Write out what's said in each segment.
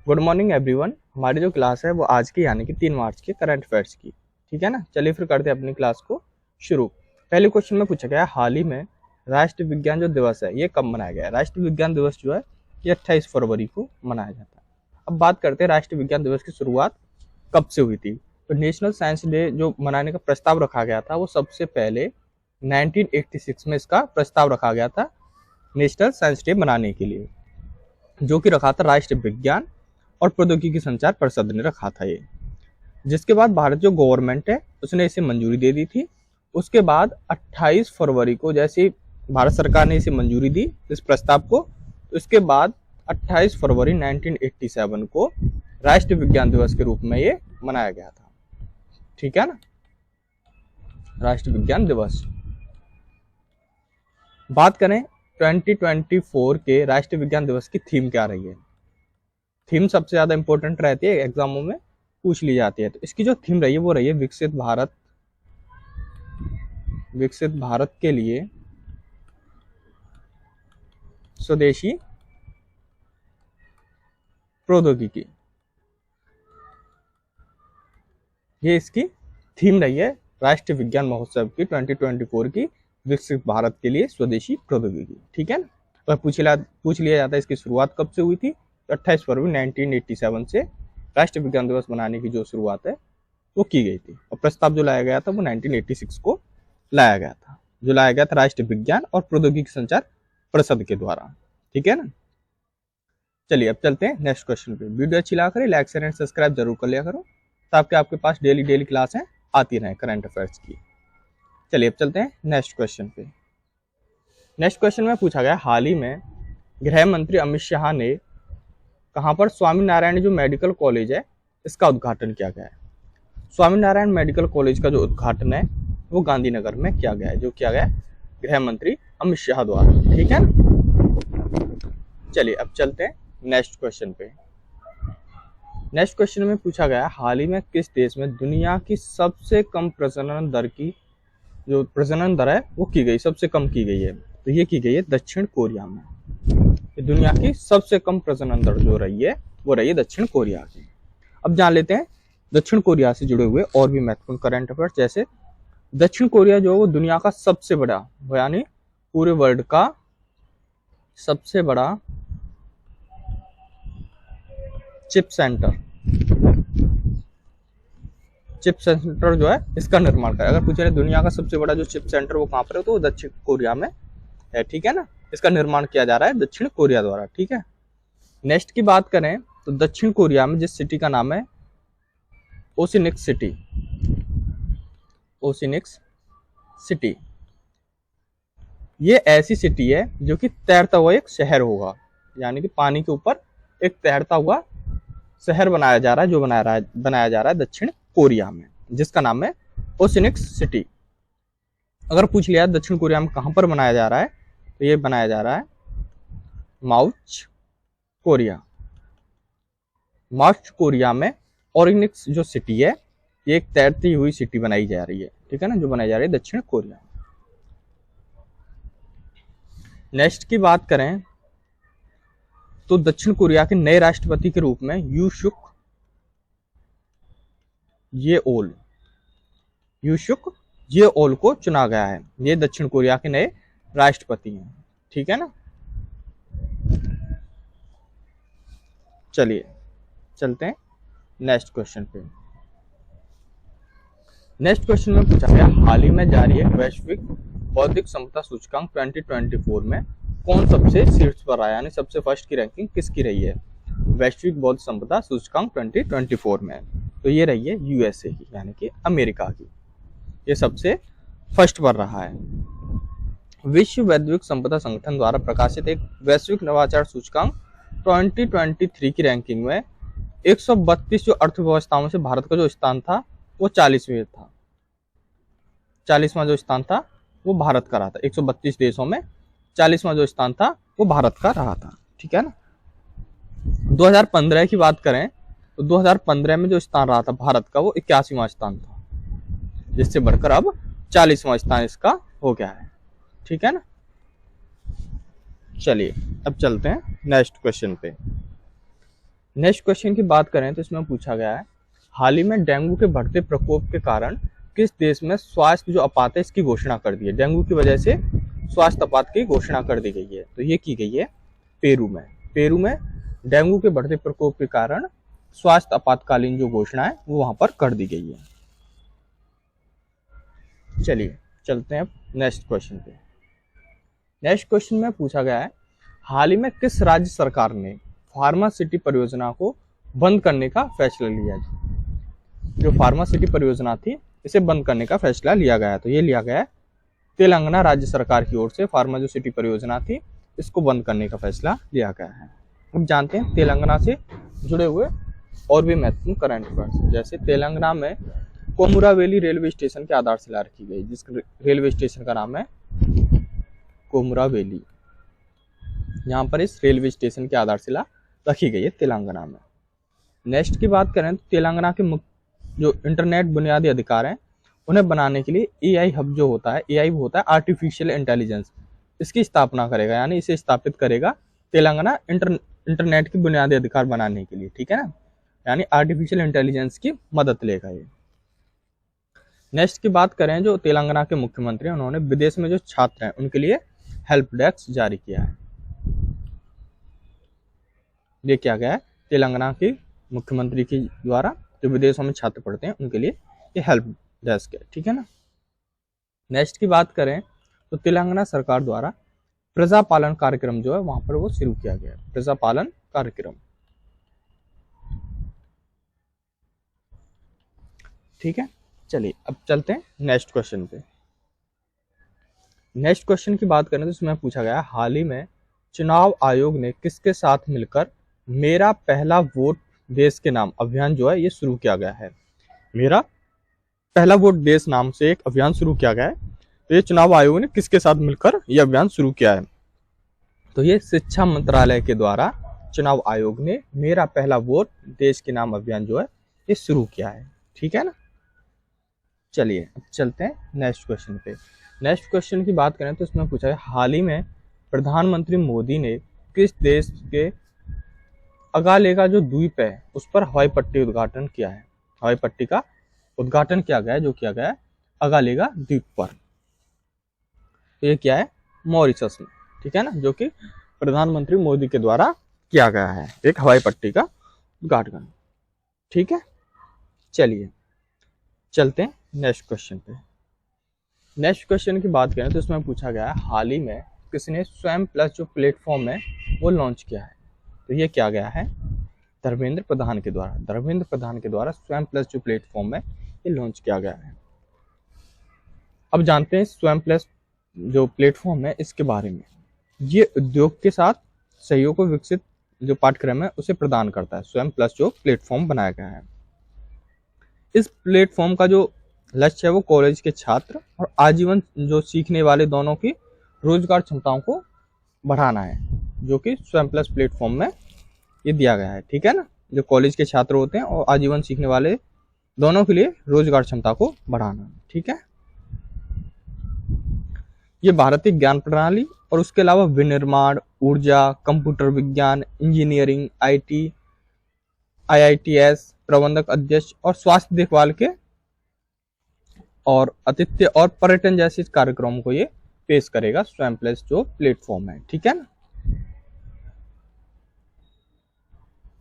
Good morning everyone. हमारी जो class है वो आज की यानी कि 3 मार्च के करंट अफेयर्स की, ठीक है ना। चलिए फिर करते हैं अपनी क्लास को शुरू। पहले क्वेश्चन में पूछा गया हाल ही में राष्ट्रीय विज्ञान जो दिवस है ये कब मनाया गया है। राष्ट्रीय विज्ञान दिवस जो है ये 28 फरवरी को मनाया जाता है। अब बात करते हैं राष्ट्रीय विज्ञान दिवस की शुरुआत कब से हुई थी। तो नेशनल साइंस डे जो मनाने का प्रस्ताव रखा गया था वो सबसे पहले 1986 में इसका प्रस्ताव रखा गया था नेशनल साइंस डे मनाने के लिए, जो कि रखा था राष्ट्रीय विज्ञान और प्रौद्योगिकी संचार परिषद ने रखा था ये। जिसके बाद भारत जो गवर्नमेंट है उसने इसे मंजूरी दे दी थी। उसके बाद 28 फरवरी को जैसे भारत सरकार ने इसे मंजूरी दी इस प्रस्ताव को, उसके बाद 28 फरवरी 1987 को राष्ट्रीय विज्ञान दिवस के रूप में ये मनाया गया था, ठीक है ना, राष्ट्रीय विज्ञान दिवस। बात करें 2024 के राष्ट्रीय विज्ञान दिवस की थीम क्या रही है। थीम सबसे ज्यादा इंपॉर्टेंट रहती है, एग्जामों में पूछ ली जाती है। तो इसकी जो थीम रही है वो रही है विकसित भारत के लिए स्वदेशी प्रौद्योगिकी। ये इसकी थीम रही है राष्ट्रीय विज्ञान महोत्सव की 2024 की, विकसित भारत के लिए स्वदेशी प्रौद्योगिकी, ठीक है ना। तो पूछ लिया जाता है इसकी शुरुआत कब से हुई थी। 28 फरवरी 1987 से राष्ट्रीय विज्ञान दिवस मनाने की जो शुरुआत है वो की गई थी, और प्रस्ताव जो लाया गया था वो 1986 को लाया गया था, जो लाया गया था राष्ट्रीय विज्ञान और प्रौद्योगिकी संचार परिषद के द्वारा, ठीक है ना। चलिए अब चलते हैं नेक्स्ट क्वेश्चन पे। वीडियो अच्छी लगा करें लाइक शेयर एंड सब्सक्राइब जरूर कर लिया करो, ताकि आपके पास डेली क्लासें आती रहे करंट अफेयर्स की। चलिए अब चलते हैं नेक्स्ट क्वेश्चन पे। नेक्स्ट क्वेश्चन में पूछा गया हाल ही में गृह मंत्री अमित शाह ने कहां पर स्वामी नारायण जो मेडिकल कॉलेज है इसका उद्घाटन किया गया है। स्वामी नारायण मेडिकल कॉलेज का जो उद्घाटन है वो गांधीनगर में किया गया है, जो किया गया गृह मंत्री अमित शाह द्वारा, ठीक है ना। चलिए अब चलते हैं नेक्स्ट क्वेश्चन पे। नेक्स्ट क्वेश्चन में पूछा गया हाल ही में किस देश में दुनिया की सबसे कम प्रजनन दर की जो प्रजनन दर है वो की गई, सबसे कम की गई है। तो ये की गई है दक्षिण कोरिया में। दुनिया की सबसे कम प्रजनन दर जो रही है वो रही है दक्षिण कोरिया की। अब जान लेते हैं दक्षिण कोरिया से जुड़े हुए और भी महत्वपूर्ण करंट अफेयर्स। जैसे दक्षिण कोरिया जो है वो दुनिया का सबसे बड़ा, यानी पूरे वर्ल्ड का सबसे बड़ा चिप सेंटर जो है इसका निर्माण करें। अगर पूछे दुनिया का सबसे बड़ा जो चिप सेंटर वो कहां पर है तो वो दक्षिण कोरिया में है, ठीक है ना। इसका निर्माण किया जा रहा है दक्षिण कोरिया द्वारा, ठीक है। नेक्स्ट की बात करें तो दक्षिण कोरिया में जिस सिटी का नाम है ओसिनिक्स सिटी, ये ऐसी सिटी है जो कि तैरता हुआ एक शहर होगा, यानी कि पानी के ऊपर एक तैरता हुआ शहर बनाया जा रहा है, जो बनाया जा रहा है दक्षिण कोरिया में, जिसका नाम है ओसिनिक्स सिटी। अगर पूछ लिया दक्षिण कोरिया में कहां पर बनाया जा रहा है तो ये बनाया जा रहा है माउच कोरिया में ओरिनिक्स जो सिटी है ये एक तैरती हुई सिटी बनाई जा रही है, ठीक है ना, जो बनाई जा रही है दक्षिण कोरिया। नेक्स्ट की बात करें तो दक्षिण कोरिया के नए राष्ट्रपति के रूप में यू शुक येओल को चुना गया है। ये दक्षिण कोरिया के नए राष्ट्रपति हैं, ठीक है ना। चलिए चलते हैं नेक्स्ट क्वेश्चन पे। नेक्स्ट क्वेश्चन में पूछा गया हाल ही में जारी एक वैश्विक बौद्धिक संपदा सूचकांक 2024 में कौन सबसे शीर्ष पर रहा, यानी सबसे फर्स्ट की रैंकिंग किसकी रही है वैश्विक बौद्धिक संपदा सूचकांक 2024 में। तो ये रही है यूएसए की, यानी कि अमेरिका की, ये सबसे फर्स्ट पर रहा है। विश्व बौद्धिक संपदा संगठन द्वारा प्रकाशित एक वैश्विक नवाचार सूचकांक 2023 की रैंकिंग में 132 जो अर्थव्यवस्थाओं में से भारत का जो स्थान था वो 40वां था। 40वां जो स्थान था वो भारत का रहा था। 132 देशों में 40वां जो स्थान था वो भारत का रहा था, ठीक है ना। 2015 की बात करें तो 2015 में जो स्थान रहा था भारत का वो 81वां स्थान था, जिससे बढ़कर अब 40वां स्थान इसका हो गया है, ठीक है ना। चलिए अब चलते हैं नेक्स्ट क्वेश्चन पे। नेक्स्ट क्वेश्चन की बात करें तो इसमें पूछा गया है, हाल ही में डेंगू के बढ़ते प्रकोप के कारण किस देश में स्वास्थ्य जो आपात है इसकी घोषणा कर दी है। डेंगू की वजह से स्वास्थ्य आपात की घोषणा कर दी गई है, तो ये की गई है पेरू में। पेरू में डेंगू के बढ़ते प्रकोप के कारण स्वास्थ्य आपातकालीन जो घोषणा है वो वहां पर कर दी गई है। चलिए चलते हैं अब नेक्स्ट क्वेश्चन पे। नेक्स्ट क्वेश्चन में पूछा गया है, हाल ही में किस राज्य सरकार ने फार्मा सिटी परियोजना को बंद करने का फैसला लिया है। जो फार्मा सिटी परियोजना थी इसे बंद करने का फैसला लिया गया है, तो ये लिया गया है तेलंगाना राज्य सरकार की ओर से फार्मा जो सिटी परियोजना थी इसको बंद करने का फैसला लिया गया है। अब जानते हैं तेलंगाना से जुड़े हुए और भी महत्वपूर्ण करंट अफेयर्स। जैसे तेलंगाना में कोमुरावेली रेलवे स्टेशन की आधारशिला रखी गई, जिस रेलवे स्टेशन का नाम है कोमुरावेली। यहाँ पर इस रेलवे स्टेशन की आधारशिला रखी गई है तेलंगाना में। नेक्स्ट की बात करें तो तेलंगाना के जो इंटरनेट बुनियादी अधिकार हैं उन्हें बनाने के लिए एआई हब जो होता है, एआई होता है आर्टिफिशियल इंटेलिजेंस, इसकी स्थापना करेगा, यानी इसे स्थापित करेगा तेलंगाना इंटरनेट की बुनियादी अधिकार बनाने के लिए, ठीक है ना, यानी आर्टिफिशियल इंटेलिजेंस की मदद लेगा ये। नेक्स्ट की बात करें, जो तेलंगाना के मुख्यमंत्री उन्होंने विदेश में जो छात्र हैं उनके लिए हेल्प डेस्क जारी किया है। ये क्या गया है, तेलंगाना के मुख्यमंत्री के द्वारा जो विदेशों में छात्र पढ़ते हैं उनके लिए ये हेल्प डेस्क है, ठीक है ना। नेक्स्ट की बात करें तो तेलंगाना सरकार द्वारा प्रजा पालन कार्यक्रम जो है वहां पर वो शुरू किया गया है, प्रजा पालन कार्यक्रम, ठीक है। चलिए अब चलते हैं नेक्स्ट क्वेश्चन पे। नेक्स्ट क्वेश्चन की बात करें तो इसमें पूछा गया, हाल ही में चुनाव आयोग ने किसके साथ मिलकर मेरा पहला वोट देश के नाम अभियान जो है ये शुरू किया गया है। मेरा पहला वोट देश नाम से एक अभियान शुरू किया गया है, तो ये चुनाव आयोग ने किसके साथ मिलकर यह अभियान शुरू किया है, तो ये शिक्षा मंत्रालय के द्वारा चुनाव आयोग ने मेरा पहला वोट देश के नाम अभियान जो है ये शुरू किया है, ठीक है ना। चलिए अब चलते हैं नेक्स्ट क्वेश्चन पे। नेक्स्ट क्वेश्चन की बात करें तो इसमें पूछा है, हाल ही में प्रधानमंत्री मोदी ने किस देश के अगालेगा जो द्वीप है उस पर हवाई पट्टी उद्घाटन किया है। हवाई पट्टी का उद्घाटन किया गया है, जो किया गया है अगालेगा द्वीप पर। तो ये क्या है, मॉरिशस में, ठीक है ना, जो कि प्रधानमंत्री मोदी के द्वारा किया गया है एक हवाई पट्टी का उद्घाटन, ठीक है। चलिए चलते हैं नेक्स्ट क्वेश्चन पे। नेक्स्ट क्वेश्चन की बात करें तो इसमें पूछा गया है, हाल ही में किसने स्वयं प्लस जो प्लेटफॉर्म है वो लॉन्च किया है। तो ये क्या गया है, धर्मेंद्र प्रधान के द्वारा। धर्मेंद्र प्रधान के द्वारा स्वयं प्लस जो प्लेटफॉर्म है ये लॉन्च किया गया है। अब जानते हैं स्वयं प्लस जो प्लेटफॉर्म है इसके बारे में। ये उद्योग के साथ सहयोग को विकसित जो पाठ्यक्रम है उसे प्रदान करता है। स्वयं प्लस जो प्लेटफॉर्म बनाया गया है, इस प्लेटफॉर्म का जो लक्ष्य है वो कॉलेज के छात्र और आजीवन जो सीखने वाले दोनों की रोजगार क्षमताओं को बढ़ाना है, जो कि स्वयं प्लस प्लेटफॉर्म में ये दिया गया है, ठीक है ना। जो कॉलेज के छात्र होते हैं और आजीवन सीखने वाले दोनों के लिए रोजगार क्षमता को बढ़ाना, ठीक है। ये भारतीय ज्ञान प्रणाली और उसके अलावा विनिर्माण, ऊर्जा, कंप्यूटर विज्ञान, इंजीनियरिंग, आईटी, आईआईटीएस, प्रबंधक अध्यक्ष और स्वास्थ्य देखभाल के और आतिथ्य और पर्यटन जैसे कार्यक्रमों को ये पेश करेगा, स्वयं प्लस जो प्लेटफॉर्म है, ठीक है ना।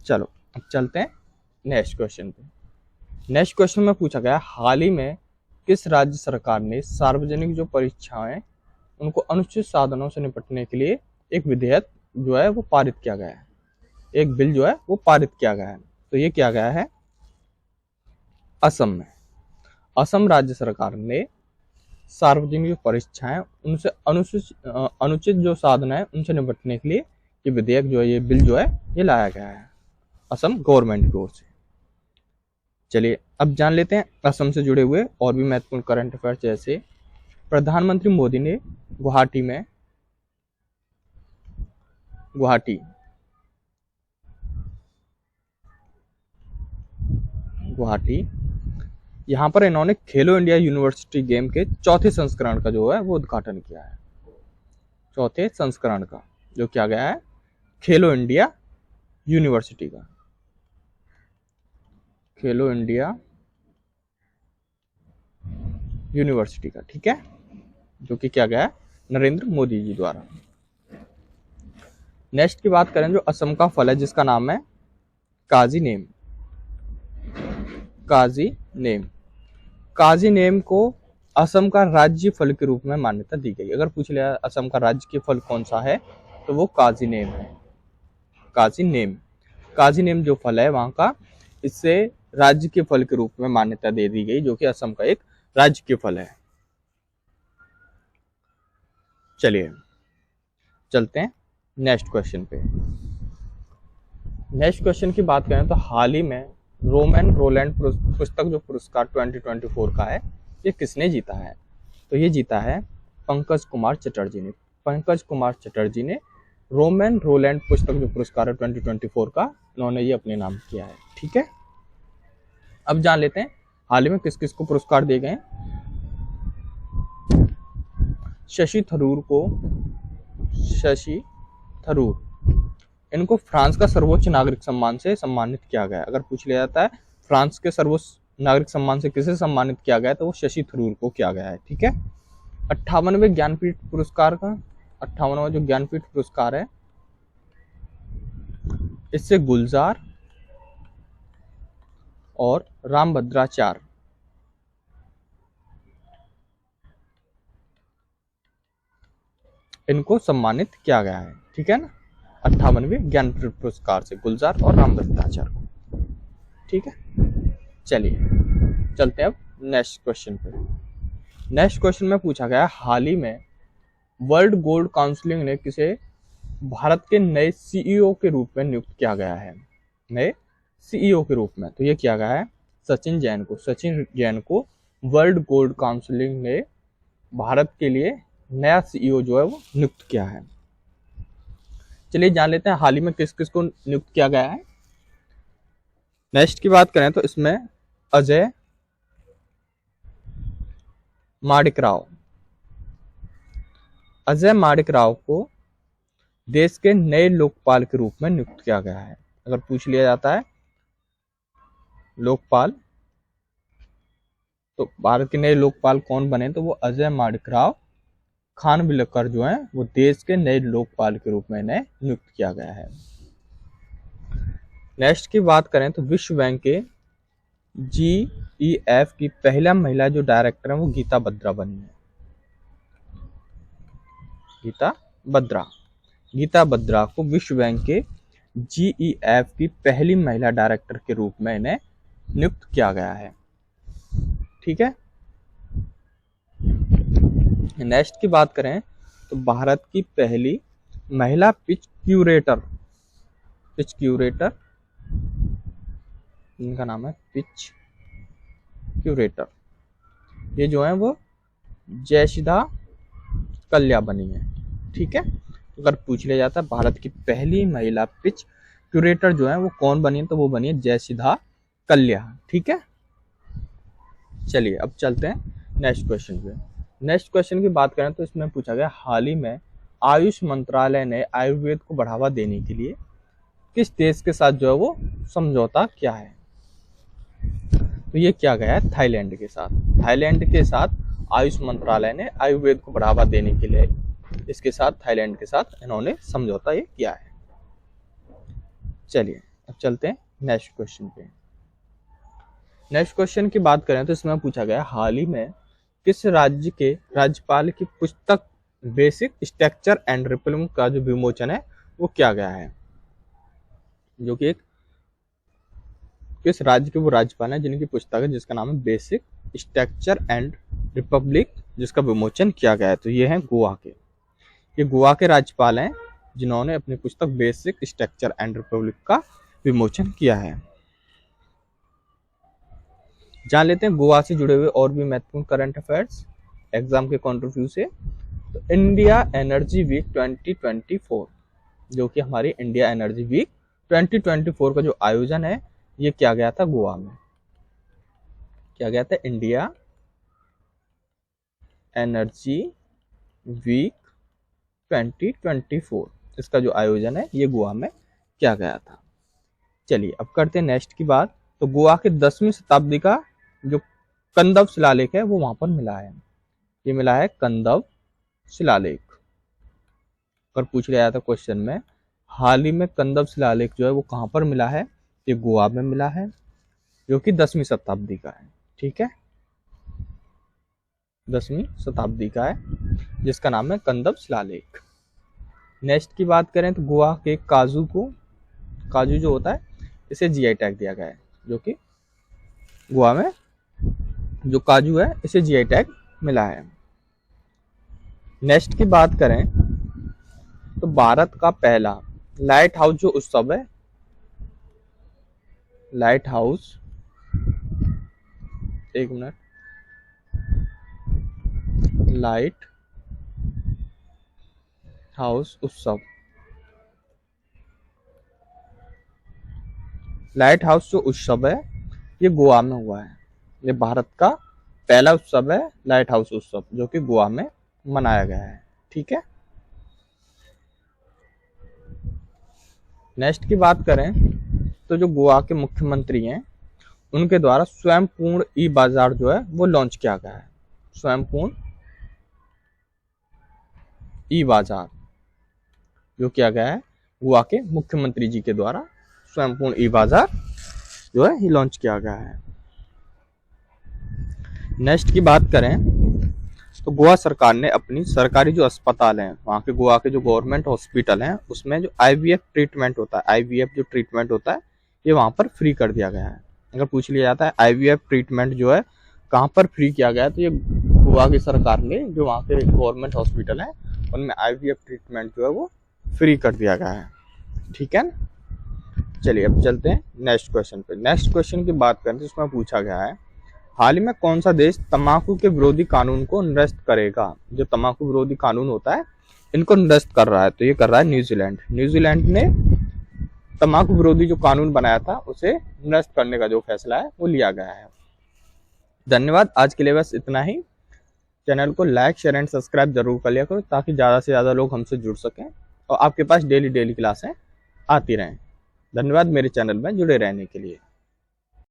चलो अब चलते हैं नेक्स्ट क्वेश्चन पे। नेक्स्ट क्वेश्चन में पूछा गया, हाल ही में किस राज्य सरकार ने सार्वजनिक जो परीक्षाएं उनको अनुचित साधनों से निपटने के लिए एक विधेयक जो है वो पारित किया गया है, एक बिल जो है वो पारित किया गया है। तो ये किया गया है असम में। असम राज्य सरकार ने सार्वजनिक परीक्षाएं उनसे अनुचित जो साधन है उनसे निपटने के लिए ये विधेयक जो है, ये बिल जो है ये लाया गया है असम गवर्नमेंट की ओर से। चलिए अब जान लेते हैं असम से जुड़े हुए और भी महत्वपूर्ण करंट अफेयर्स। जैसे प्रधानमंत्री मोदी ने गुवाहाटी यहाँ पर इन्होंने खेलो इंडिया यूनिवर्सिटी गेम के चौथे संस्करण का जो है वो उद्घाटन किया है। चौथे संस्करण का जो किया गया है खेलो इंडिया यूनिवर्सिटी का, खेलो इंडिया यूनिवर्सिटी का, ठीक है, जो कि किया गया है नरेंद्र मोदी जी द्वारा। नेक्स्ट की बात करें, जो असम का फल है जिसका नाम है काजी नेम। काजी नेम, काजी नेम को असम का राज्य फल के रूप में मान्यता दी गई। अगर पूछ लिया असम का राज्य के फल कौन सा है तो वो काजी नेम है। काजी नेम, काजी नेम जो फल है वहां का, इससे राज्य के फल के रूप में मान्यता दे दी गई, जो कि असम का एक राज्य के फल है। चलिए चलते हैं नेक्स्ट क्वेश्चन पे। नेक्स्ट क्वेश्चन की बात करें तो हाल ही में रोमन रोलैंड पुस्तक जो पुरस्कार 2024 का है, ये किसने जीता है? तो ये जीता है पंकज कुमार चटर्जी ने। पंकज कुमार चटर्जी ने रोमन रोलैंड पुस्तक जो पुरस्कार है 2024 का, उन्होंने ये अपने नाम किया है, ठीक है। अब जान लेते हैं हाल ही में किस किस को पुरस्कार दिए गए। शशि थरूर को, शशि थरूर, इनको फ्रांस का सर्वोच्च नागरिक सम्मान से सम्मानित किया गया। अगर पूछ लिया जाता है फ्रांस के सर्वोच्च नागरिक सम्मान से किसे सम्मानित किया गया है तो वो शशि थरूर को किया गया है, ठीक है। 58वें ज्ञानपीठ पुरस्कार का, 58वां जो ज्ञानपीठ पुरस्कार है, इससे गुलजार और रामभद्राचार्य इनको सम्मानित किया गया है, ठीक है ना। 58वें ज्ञानपीठ पुरस्कार से गुलजार और रामभद्राचार्य को, ठीक है। चलिए चलते हैं अब नेक्स्ट क्वेश्चन पे। नेक्स्ट क्वेश्चन में पूछा गया हाल ही में वर्ल्ड गोल्ड काउंसिलिंग ने किसे भारत के नए सीईओ के रूप में नियुक्त किया गया है? नए सीईओ के रूप में तो ये किया गया है सचिन जैन को। सचिन जैन को वर्ल्ड गोल्ड काउंसिलिंग ने भारत के लिए नया सीईओ जो है वो नियुक्त किया है। चलिए जान लेते हैं हाल ही में किस किस को नियुक्त किया गया है। नेक्स्ट की बात करें तो इसमें अजय माणिकराव, अजय माणिकराव को देश के नए लोकपाल के रूप में नियुक्त किया गया है। अगर पूछ लिया जाता है लोकपाल, तो भारत के नए लोकपाल कौन बने तो वो अजय माणिकराव खानविलकर जो है वो देश के नए लोकपाल के रूप में इन्हें नियुक्त किया गया है। नेक्स्ट की बात करें तो विश्व बैंक के GEF की पहला महिला जो डायरेक्टर है वो गीता बत्रा बनी है। गीता बत्रा, गीता बत्रा को विश्व बैंक के GEF की पहली महिला डायरेक्टर के रूप में इन्हें नियुक्त किया गया है, ठीक है। नेक्स्ट की बात करें तो भारत की पहली महिला पिच क्यूरेटर, पिच क्यूरेटर, इनका नाम है पिच क्यूरेटर, ये जो है वो जयसिधा कल्या बनी है, ठीक है। अगर पूछ लिया जाता है भारत की पहली महिला पिच क्यूरेटर जो है वो कौन बनी है तो वो बनी है जयसिधा कल्या, ठीक है। चलिए अब चलते हैं नेक्स्ट क्वेश्चन पे। नेक्स्ट क्वेश्चन की बात करें तो इसमें पूछा गया हाल ही में आयुष मंत्रालय ने आयुर्वेद को बढ़ावा देने के लिए किस देश के साथ जो है वो समझौता किया है? तो ये किया गया है थाईलैंड के साथ। थाईलैंड के साथ आयुष मंत्रालय ने आयुर्वेद को बढ़ावा देने के लिए इसके साथ थाईलैंड के साथ इन्होंने समझौता ये किया है। चलिए अब चलते हैं नेक्स्ट क्वेश्चन पे। नेक्स्ट क्वेश्चन की बात करें तो इसमें पूछा गया हाल ही में किस राज्य के राज्यपाल की पुस्तक बेसिक स्ट्रक्चर एंड रिफॉर्म का जो विमोचन है वो किया गया है, जो कि एक किस राज्य के वो राज्यपाल है जिनकी पुस्तक है जिसका नाम है बेसिक स्ट्रक्चर एंड रिपब्लिक, जिसका विमोचन किया गया है। तो ये है गोवा के, ये गोवा के राज्यपाल हैं जिन्होंने अपनी पुस्तक बेसिक स्ट्रक्चर एंड रिपब्लिक का विमोचन किया है। जान लेते हैं गोवा से जुड़े हुए और भी महत्वपूर्ण करंट अफेयर्स एग्जाम के पॉइंट ऑफ व्यू से। तो इंडिया एनर्जी वीक 2024, जो कि हमारी इंडिया एनर्जी वीक 2024 का जो आयोजन है ये किया गया था गोवा में, किया गया था इंडिया एनर्जी वीक 2024, इसका जो आयोजन है ये गोवा में किया गया था। चलिए अब करते हैं नेक्स्ट की बात। तो गोवा के 10वीं शताब्दी का जो कंदव शिलालेख है वो वहां पर मिला है। ये मिला है कंदव शिलालेख। अगर पूछ लिया था क्वेश्चन में, हाल ही में कंदव शिलालेख जो है वो कहां पर मिला है, ये गोवा में मिला है, जो कि 10वीं शताब्दी का है। ठीक है, 10वीं शताब्दी का है, जिसका नाम है कंदव शिलालेख। नेक्स्ट की बात करें तो गोवा के काजू जो होता है इसे जीआई टैग दिया गया है, जो कि गोवा में जो काजू है इसे जीआई टैग मिला है। नेक्स्ट की बात करें तो भारत का पहला लाइट हाउस जो उत्सव है, लाइट हाउस, एक मिनट, लाइट हाउस उत्सव, लाइट हाउस जो उत्सव है ये गोवा में हुआ है। ये भारत का पहला उत्सव है लाइट हाउस उत्सव, जो कि गोवा में मनाया गया है। ठीक है, नेक्स्ट की बात करें तो जो गोवा के मुख्यमंत्री हैं उनके द्वारा स्वयंपूर्ण ई बाजार जो है वो लॉन्च किया गया है। स्वयंपूर्ण ई बाजार जो किया गया है गोवा के मुख्यमंत्री जी के द्वारा, स्वयंपूर्ण ई बाजार जो है ये लॉन्च किया गया है। नेक्स्ट की बात करें तो गोवा सरकार ने अपनी सरकारी जो अस्पताल हैं, वहाँ के गोवा के जो गवर्नमेंट हॉस्पिटल हैं, उसमें जो आईवीएफ ट्रीटमेंट होता है, आईवीएफ जो ट्रीटमेंट होता है ये वहाँ पर फ्री कर दिया गया है। अगर पूछ लिया जाता है आईवीएफ ट्रीटमेंट जो है कहाँ पर फ्री किया गया है, तो ये गोवा की सरकार ने जो वहाँ के गवर्नमेंट हॉस्पिटल हैं उनमें आईवीएफ ट्रीटमेंट जो है वो फ्री कर दिया गया है। ठीक है, चलिए अब चलते हैं नेक्स्ट क्वेश्चन पे। नेक्स्ट क्वेश्चन की बात करें तो इसमें पूछा गया है, हाल ही में कौन सा देश तंबाकू के विरोधी कानून को निरस्त करेगा। जो तंबाकू विरोधी कानून होता है इनको निरस्त कर रहा है, तो ये कर रहा है न्यूजीलैंड। न्यूजीलैंड ने तंबाकू विरोधी जो कानून बनाया था उसे निरस्त करने का जो फैसला है वो लिया गया है। धन्यवाद, आज के लिए बस इतना ही। चैनल को लाइक, शेयर एंड सब्सक्राइब जरूर कर लिया करो, ताकि ज़्यादा से ज़्यादा लोग हमसे जुड़ सकें और आपके पास डेली क्लासें आती रहें। धन्यवाद मेरे चैनल में जुड़े रहने के लिए।